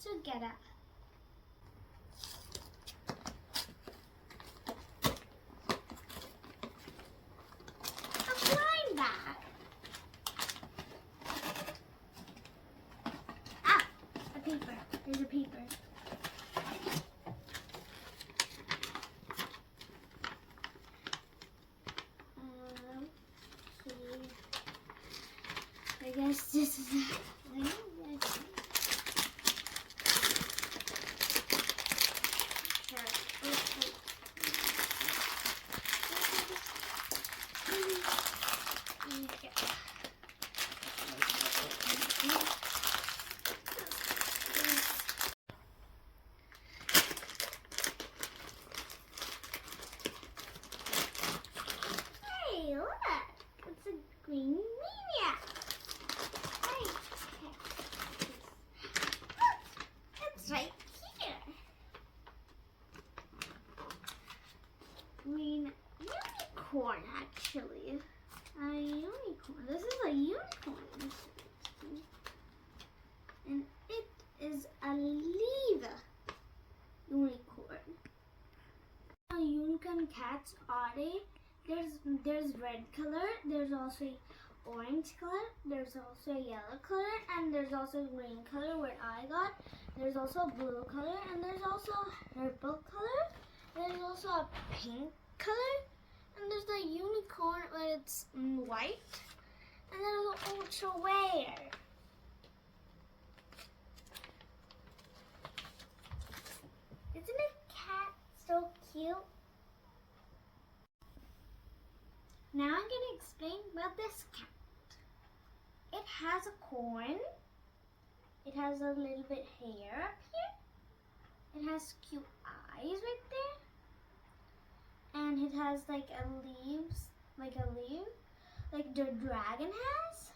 together. A blind bag. Ah, a paper. There's a paper. I guess this is Hey, look! It's a green maniac. It's right here. Green unicorn, actually. A unicorn. This is a unicorn. And it is a lever unicorn. Unicorn cats are they? There's red color. There's also orange color, there's also a yellow color, and there's also green color where I got. There's also a blue color, and there's also a purple color. There's also a pink color, and there's the unicorn where it's white, and there's an ultra rare. Isn't a cat so cute? Now I'm going to explain about this cat. It has a corn. It has a little bit hair up here. It has cute eyes right there. And it has like a leaf, like the dragon has.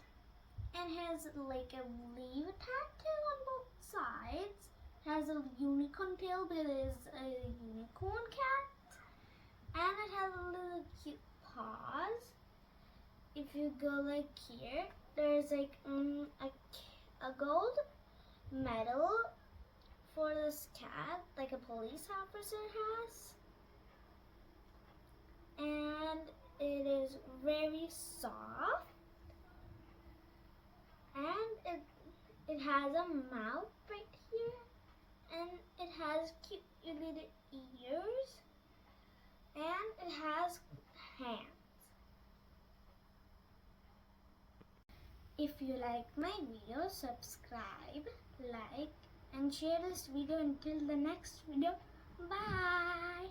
And has like a leaf tattoo on both sides. It has a unicorn tail, but it is a unicorn cat. And it has a little cute paws. If you go like here, there's like a gold medal for this cat, like a police officer has. And it is very soft. And it has a mouth right here. And it has cute little ears. And it has hands. If you like my video, subscribe, like, and share this video until the next video. Bye!